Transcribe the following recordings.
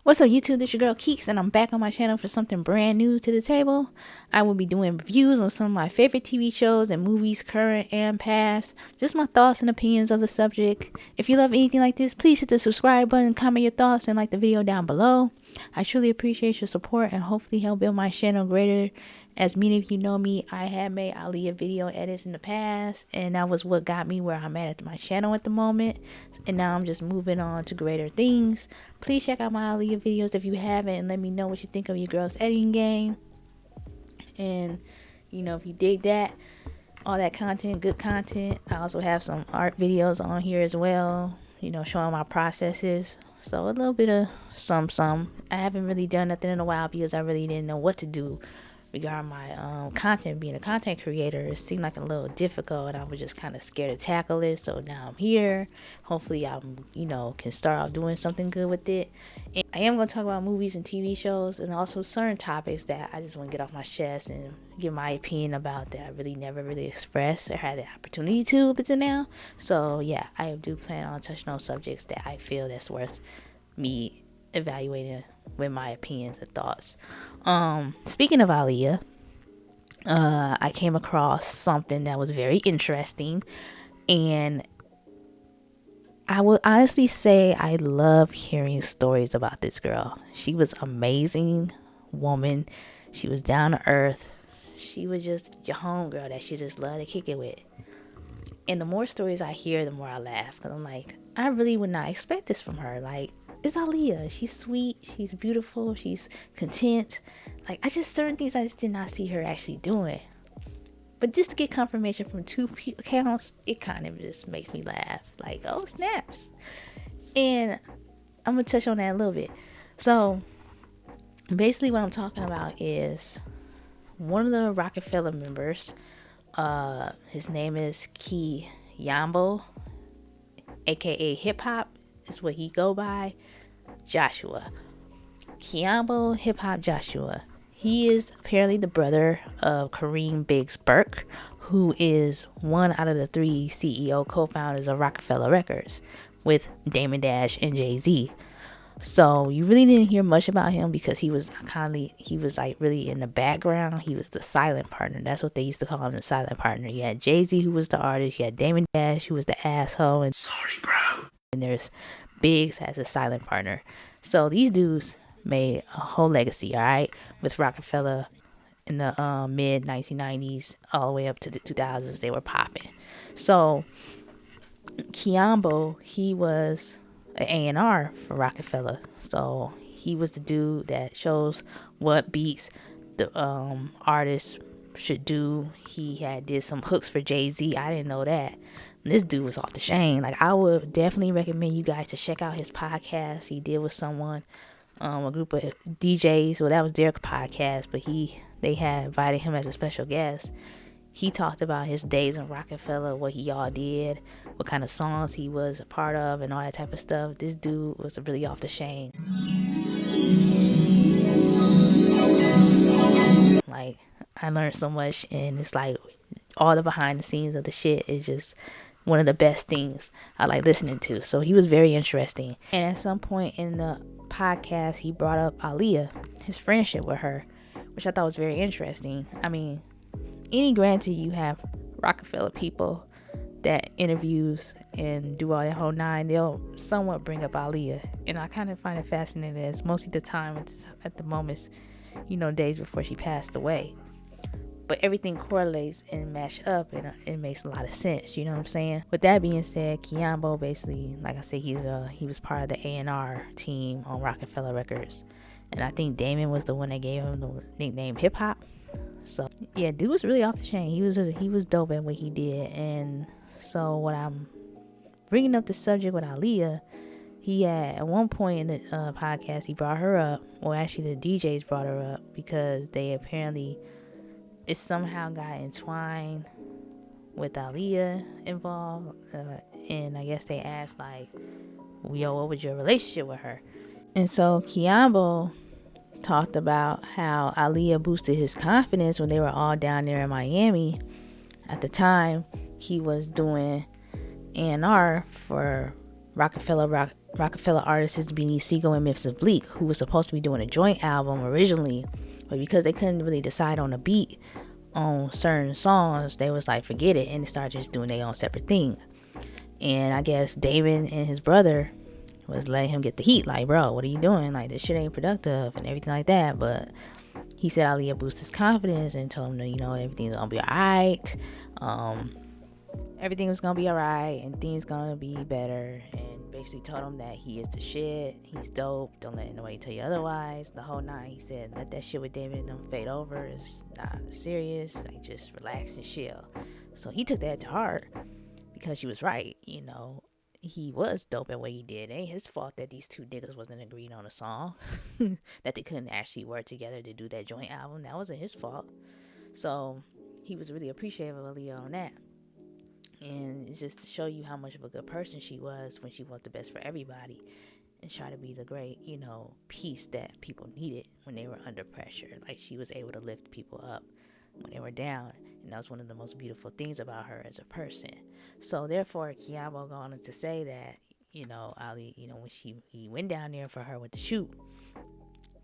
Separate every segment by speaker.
Speaker 1: What's up YouTube, this your girl Keeks and I'm back on my channel for something brand new to the table. I will be doing reviews on some of my favorite TV shows and movies, current and past. Just my thoughts and opinions of the subject. If you love anything like this, please hit the subscribe button, comment your thoughts, and like the video down below. I truly appreciate your support and hopefully help build my channel greater. As many of you know me, I have made Aaliyah video edits in the past, and that was what got me where I'm at my channel at the moment. And now I'm just moving on to greater things. Please check out my Aaliyah videos if you haven't, and let me know what you think of your girl's editing game. And you know, if you dig that, all that content, good content. I also have some art videos on here as well, you know, showing my processes. So a little bit of some. I haven't really done nothing in a while because I really didn't know what to do regarding my content. Being a content creator, it seemed like a little difficult and I was just kind of scared to tackle it. So now I'm here. Hopefully I'm, you know, can start off doing something good with it. And I am going to talk about movies and TV shows and also certain topics that I just want to get off my chest and give my opinion about that I really never really expressed or had the opportunity to up until now. So yeah, I do plan on touching on subjects that I feel that's worth me evaluating with my opinions and thoughts. Speaking of Aaliyah, I came across something that was very interesting, and I would honestly say I love hearing stories about this girl. She was amazing woman. She was down to earth. She was just your homegirl that she just loved to kick it with. And the more stories I hear, the more I laugh, because I'm like, I really would not expect this from her. Like, it's Aaliyah. She's sweet. She's beautiful. She's content. Like, certain things I just did not see her actually doing. But just to get confirmation from two accounts, it kind of just makes me laugh. Like, oh, snaps. And I'm going to touch on that a little bit. So, basically what I'm talking about is one of the Roc-a-Fella members. His name is Kyambo, aka Hip Hop, is what he go by. Joshua. Kyambo Hip Hop Joshua. He is apparently the brother of Kareem Biggs Burke, who is one out of the 3 CEO co-founders of Rocafella Records with damondash and Jay-Z. So you really didn't hear much about him because he was like really in the background. He was the silent partner. That's what they used to call him, the silent partner. You had Jay-Z, who was the artist. You had damondash, who was the asshole. And sorry, bro. And there's Biggs as a silent partner. So these dudes made a whole legacy, all right, with Rocafella in the mid 1990s all the way up to the 2000s. They were popping. So Kyambo, he was an A&R for Rocafella. So he was the dude that shows what beats the artists should do. He did some hooks for Jay-Z. I didn't know that. This dude was off the chain. Like, I would definitely recommend you guys to check out his podcast. He did with someone, a group of DJs. Well, that was their podcast, but they had invited him as a special guest. He talked about his days in Rocafella, what he all did, what kind of songs he was a part of, and all that type of stuff. This dude was really off the chain. Like, I learned so much, and it's like all the behind the scenes of the shit is just one of the best things I like listening to. So he was very interesting. And at some point in the podcast, he brought up Aaliyah, his friendship with her, which I thought was very interesting. I mean, granted, you have Rocafella people that interviews and do all that whole nine, they'll somewhat bring up Aaliyah. And I kind of find it fascinating that it's mostly the time at the moments, you know, days before she passed away. But everything correlates and match up, and it makes a lot of sense. You know what I'm saying? With that being said, Kyambo basically, like I said, he was part of the A&R team on Rocafella Records, and I think Damon was the one that gave him the nickname Hip Hop. So yeah, dude was really off the chain. He was dope at what he did. And so what I'm bringing up the subject with Aaliyah, he had at one point in the podcast, he brought her up. Well, actually, the DJs brought her up because they apparently it somehow got entwined with Aaliyah involved, and I guess they asked like, yo, what was your relationship with her? And so Kyambo talked about how Aaliyah boosted his confidence when they were all down there in Miami. At the time, he was doing A&R for Rocafella Roc-a-Fella artists Beanie Siegel and Memphis Bleak, who was supposed to be doing a joint album originally, but because they couldn't really decide on a beat on certain songs, they was like, forget it, and they started just doing their own separate thing. And I guess David and his brother was letting him get the heat, like, bro, what are you doing? Like, this shit ain't productive and everything like that. But he said Aaliyah boosted his confidence and told him that, you know, everything's gonna be alright. Everything was gonna be alright and things gonna be better, and basically told him that he is the shit, he's dope, don't let nobody tell you otherwise. The whole night he said, let that shit with David and them fade over, it's not serious, like, just relax and chill. So he took that to heart, because she was right, you know. He was dope at what he did. It ain't his fault that these two niggas wasn't agreeing on a song. That they couldn't actually work together to do that joint album. That wasn't his fault. So he was really appreciative of Aaliyah on that. And just to show you how much of a good person she was when she wanted the best for everybody and try to be the great, you know, piece that people needed when they were under pressure. Like, she was able to lift people up when they were down, and that was one of the most beautiful things about her as a person. So therefore, Kyambo going on to say that, you know, Ali, you know, when he went down there for her with the shoot,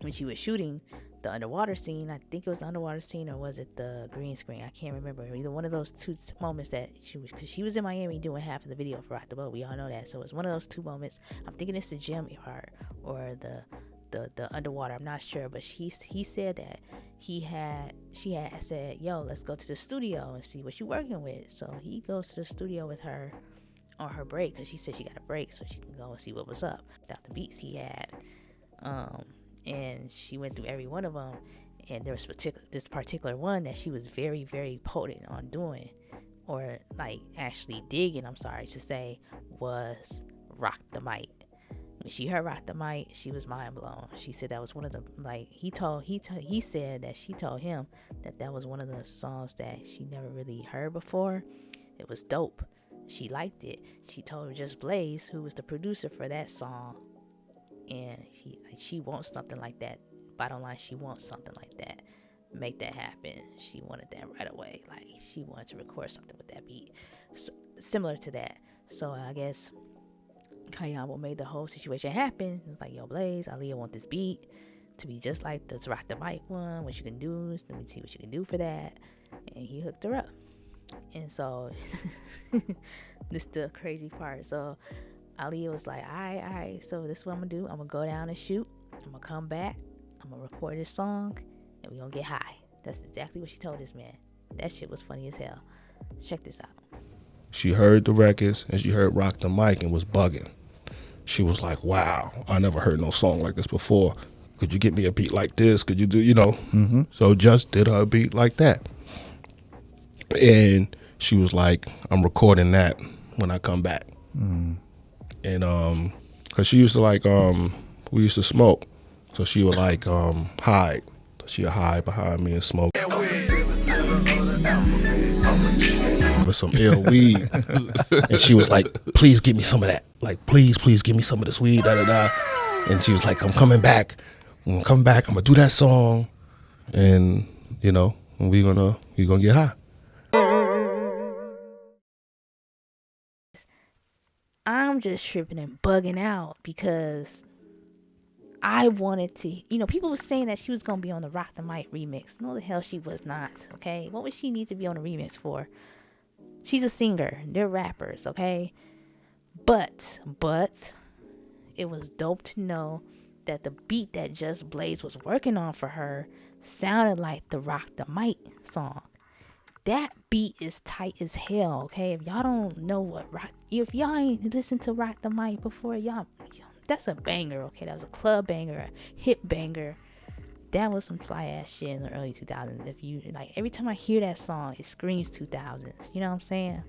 Speaker 1: when she was shooting the underwater scene, I think it was the underwater scene, or was it the green screen? I can't remember. Either one of those two moments that because she was in Miami doing half of the video for Rock the Boat. We all know that. So it's one of those two moments. I'm thinking it's the gym part or the underwater. I'm not sure, but he said that she had said, yo, let's go to the studio and see what you're working with. So he goes to the studio with her on her break, because she said she got a break so she can go and see what was up without the beats he had. And she went through every one of them, and there was this particular one that she was very, very potent on doing, or like actually digging, I'm sorry to say, was Rock the Mic. When she heard Rock the Mic, she was mind blown. She said that was one of the, like, he said that she told him that was one of the songs that she never really heard before. It was dope. She liked it. She told justblaze, who was the producer for that song, and she wants something like that. Bottom line, she wants something like that. Make that happen. She wanted that right away. Like, she wanted to record something with that beat, so, similar to that. So I guess Kyambo made the whole situation happen. It was like, yo, Blaze, Aaliyah want this beat to be just like this Rock the Mic one. What you can do, let me see what you can do for that. And he hooked her up. And so this is the crazy part. So Aaliyah was like, all right, so this is what I'm gonna do. I'm gonna go down and shoot. I'm gonna come back. I'm gonna record this song, and we gonna get high. That's exactly what she told this man. That shit was funny as hell. Check this out.
Speaker 2: She heard the records, and she heard Rock the Mic and was bugging. She was like, wow, I never heard no song like this before. Could you get me a beat like this? Could you do, you know? Mm-hmm. So Just did her beat like that. And she was like, I'm recording that when I come back. Mm. And cause she used to like we used to smoke, so she would like hide. She'd hide behind me and smoke with some ill weed. And she was like, please give me some of that. Like, please give me some of this weed, da da da. And she was like, I'm coming back. When I come back, I'm gonna do that song, and you know, we gonna get high.
Speaker 1: I'm just tripping and bugging out because I wanted to, you know, people were saying that she was going to be on the Rock the Mic remix. No, the hell she was not, okay? What would she need to be on a remix for? She's a singer. They're rappers, okay? But it was dope to know that the beat that justblaze was working on for her sounded like the Rock the Mic song. That beat is tight as hell, okay? If y'all don't know if y'all ain't listened to Rock the Mic before, y'all, that's a banger, okay? That was a club banger, a hit banger. That was some fly ass shit in the early 2000s. If you, like, every time I hear that song, it screams 2000s. You know what I'm saying?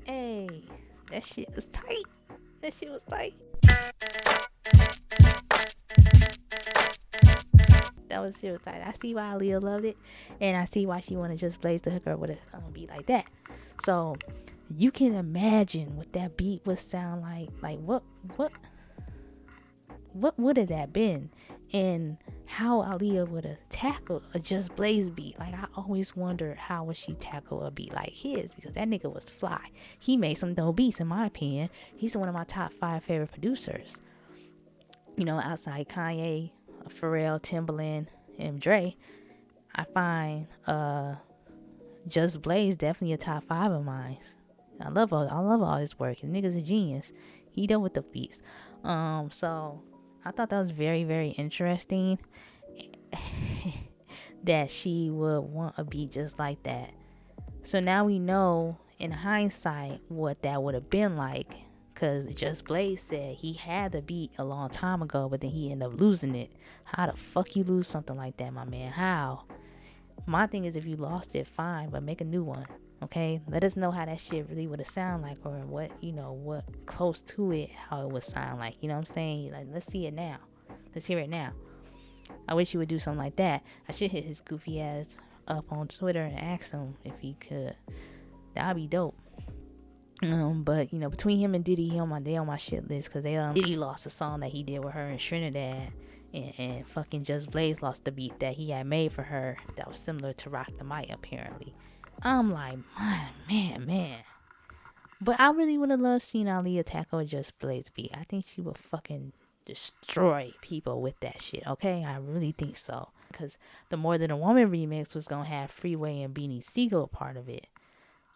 Speaker 1: Hey, that shit was tight. That shit was tight. She was tight. I see why Aaliyah loved it, and I see why she wanted justblaze to hook her with a beat like that. So you can imagine what that beat would sound like. Like what would it have been, and how Aaliyah would have tackled a Just Blaze beat. Like, I always wondered how would she tackle a beat like his, because that nigga was fly. He made some dope beats, in my opinion. He's one of my top 5 favorite producers. You know, outside Kanye, Pharrell, Timbaland, and Dre, I find Just Blaze definitely a top 5 of mine. I love all his work. The nigga's a genius. He done with the beats. So I thought that was very, very interesting that she would want a beat just like that. So now we know in hindsight what that would have been like, because Just Blaze said he had the beat a long time ago, but then he ended up losing it. How the fuck you lose something like that, my man? How? My thing is, if you lost it, fine, but make a new one. Okay, let us know how that shit really would have sound like, or what, you know, what close to it, how it would sound like. You know what I'm saying? Like, let's see it now. Let's hear it now. I wish he would do something like that. I should hit his goofy ass up on Twitter and ask him if he could. That'd be dope. But you know, between him and Diddy, they on my shit list, because Diddy lost a song that he did with her in Trinidad, and fucking Just Blaze lost the beat that he had made for her that was similar to Rock the Mic, apparently. I'm like, man. But I really would have loved seeing Aaliyah tackle a Just Blaze beat. I think she would fucking destroy people with that shit, okay? I really think so. Because the More Than a Woman remix was going to have Freeway and Beanie Siegel part of it.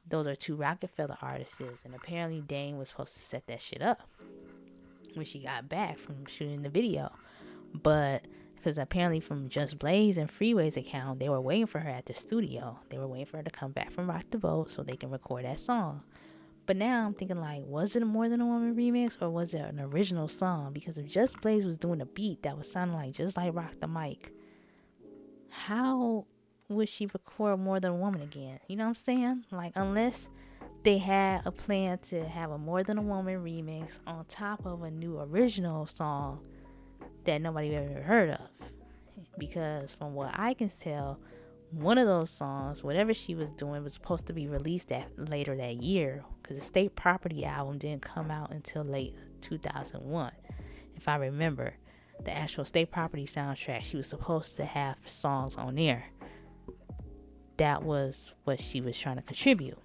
Speaker 1: Those are 2 Roc-a-Fella artists, and apparently Dane was supposed to set that shit up when she got back from shooting the video. But because apparently from Just Blaze and Freeway's account, they were waiting for her at the studio. They were waiting for her to come back from Rock the Boat so they can record that song. But now I'm thinking, like, was it a More Than a Woman remix, or was it an original song? Because if Just Blaze was doing a beat that was sounding like just like Rock the Mic, how would she record More Than a Woman again? You know what I'm saying? Like, unless they had a plan to have a More Than a Woman remix on top of a new original song that nobody ever heard of. Because from what I can tell, one of those songs, whatever she was doing, was supposed to be released later that year, because the State Property album didn't come out until late 2001, if I remember. The actual State Property soundtrack, she was supposed to have songs on there. That was what she was trying to contribute,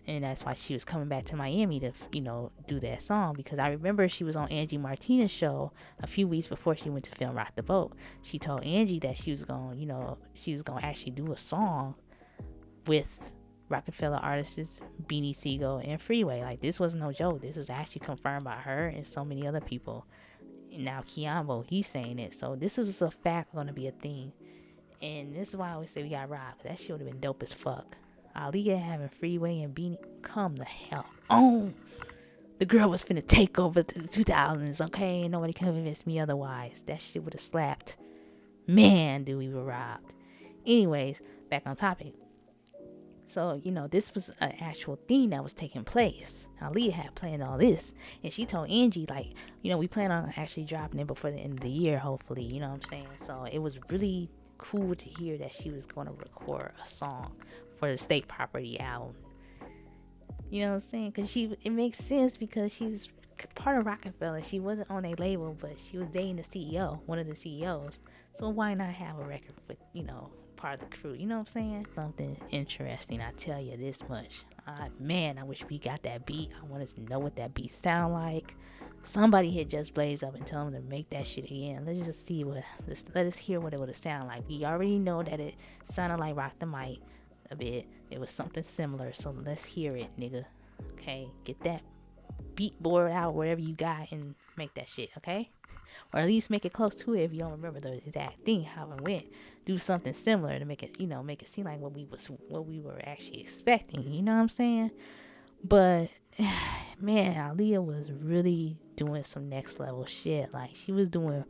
Speaker 1: and that's why she was coming back to Miami to, you know, do that song. Because I remember she was on Angie Martinez's show a few weeks before she went to film Rock the Boat. She told Angie that she was going, you know, she was going to actually do a song with Rocafella artists Beanie Siegel and Freeway. Like, this was no joke. This was actually confirmed by her and so many other people. And now Kyambo, he's saying it. So this was a fact going to be a thing. And this is why I always say we got robbed. That shit would have been dope as fuck. Aaliyah having Freeway and Beanie, come the hell on. The girl was finna take over the 2000s, okay? Nobody can convince me otherwise. That shit would have slapped. Man, dude, we were robbed. Anyways, back on topic. So, you know, this was an actual thing that was taking place. Aaliyah had planned all this, and she told Angie, like, you know, we plan on actually dropping it before the end of the year, hopefully, you know what I'm saying? So it was really cool to hear that she was going to record a song for the State Property album. You know what I'm saying? Because it makes sense, because she was part of Rocafella. She wasn't on a label, but she was dating the CEO, one of the CEOs. So why not have a record with, you know, part of the crew? You know what I'm saying? Something interesting, I tell you this much. Man, I wish we got that beat. I want to know what that beat sound like. Somebody hit Just Blaze up and tell them to make that shit again. Let's just see let us hear what it would have sound like. We already know that it sounded like Rock the Mic a bit. It was something similar, so let's hear it, nigga. Okay, get that beat board out, whatever you got, and make that shit, okay? Or at least make it close to it if you don't remember the exact thing, how it went. Do something similar to make it, you know, make it seem like what we were actually expecting, you know what I'm saying? But man, Aaliyah was really doing some next level shit. Like, she was doing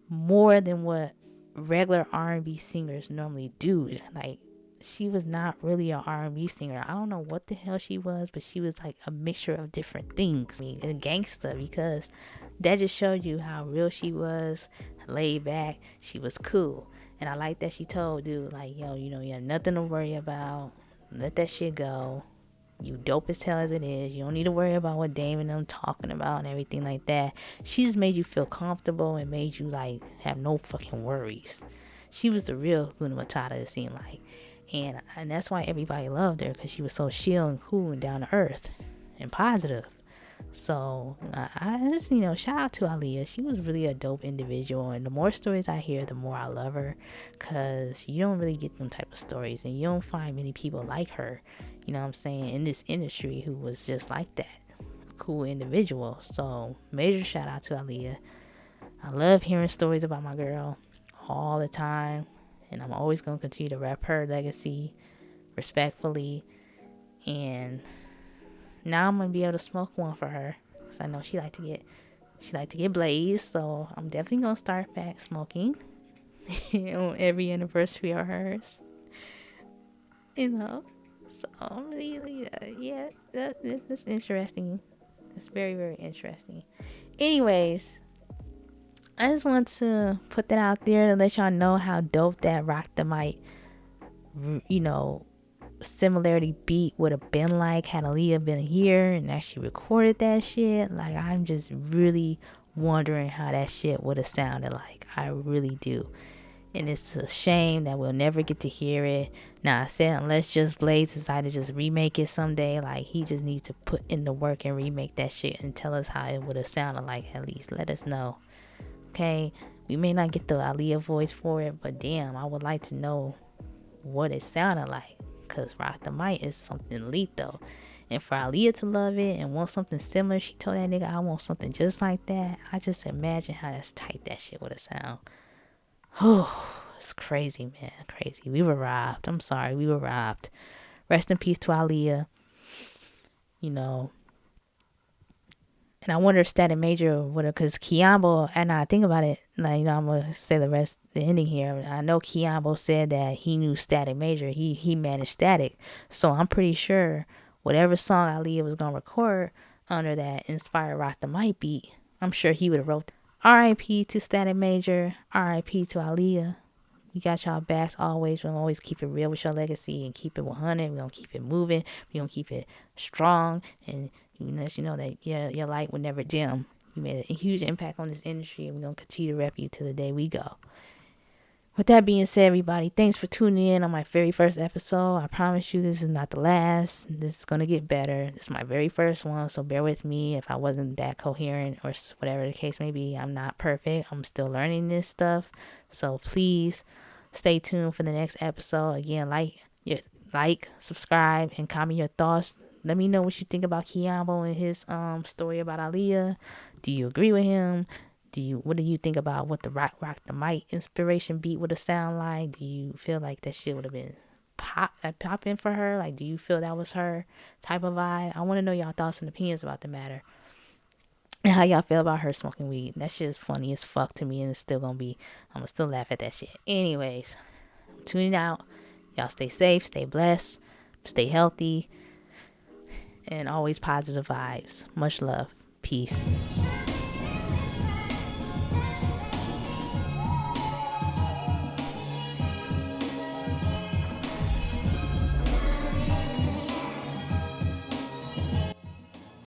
Speaker 1: more than what regular R&B singers normally do. Like, she was not really an R&B singer. I don't know what the hell she was, but she was like a mixture of different things. I mean, a gangster, because that just showed you how real she was, laid back. She was cool. And I like that she told dude, like, yo, you know, you have nothing to worry about. Let that shit go. You dope as hell as it is. You don't need to worry about what Dame and them talking about and everything like that. She just made you feel comfortable and made you like have no fucking worries. She was the real Hakuna Matata, it seemed like. And that's why everybody loved her, because she was so chill and cool and down to earth and positive. So I just, shout out to Aaliyah. She was really a dope individual, and the more stories I hear, the more I love her, because you don't really get them type of stories, and you don't find many people like her, you know what I'm saying, in this industry who was just like that, cool individual. So major shout out to Aaliyah. I love hearing stories about my girl all the time, and I'm always going to continue to rep her legacy respectfully. And now I'm gonna be able to smoke one for her, because I know she like to get blazed. So I'm definitely gonna start back smoking on every anniversary of hers. So I'm really, yeah, that's interesting. It's very, very interesting. Anyways, I just want to put that out there to let y'all know how dope that Rock the Mic, similarity beat would have been like had Aaliyah been here and actually recorded that shit. Like, I'm just really wondering how that shit would have sounded like. I really do. And it's a shame that we'll never get to hear it. Now, I said unless Just Blaze decide to just remake it someday, like, he just needs to put in the work and remake that shit and tell us how it would have sounded like. At least let us know. Okay, we may not get the Aaliyah voice for it, but damn, I would like to know what it sounded like. Because Rock the Mic is something lethal. And for Aaliyah to love it and want something similar, she told that nigga, I want something just like that. I just imagine how that's tight that shit would have sound. Oh, it's crazy, man. Crazy. We were robbed. I'm sorry. We were robbed. Rest in peace to Aaliyah. And I wonder if Static Major would have, because Kyambo, and I think about it, like, I'm going to say the ending here. I know Kyambo said that he knew Static Major. He managed Static. So I'm pretty sure whatever song Aaliyah was going to record under that inspired Rock the Mic beat, I'm sure he would have wrote R.I.P. to Static Major, R.I.P. to Aaliyah. We got y'all backs always. We're going to always keep it real with your legacy and keep it 100. We're going to keep it moving. We're going to keep it strong, and let you know that your light will never dim. You made a huge impact on this industry, and we're going to continue to rep you to the day we go. With that being said, everybody, thanks for tuning in on my very first episode. I promise you this is not the last. This is going to get better. This is my very first one, so bear with me if I wasn't that coherent or whatever the case may be. I'm not perfect. I'm still learning this stuff. So please stay tuned for the next episode. Again, like, subscribe, and comment your thoughts. Let me know what you think about Kyambo and his story about Aaliyah. Do you agree with him? What do you think about what the Rock the Mic inspiration beat would have sound like? Do you feel like that shit would have been popping for her? Like, do you feel that was her type of vibe? I want to know y'all thoughts and opinions about the matter, and how y'all feel about her smoking weed. That shit is funny as fuck to me, and it's still gonna be, I'm gonna still laugh at that shit. Anyways, I'm tuning out. Y'all stay safe, stay blessed, stay healthy, and always positive vibes. Much love. Peace.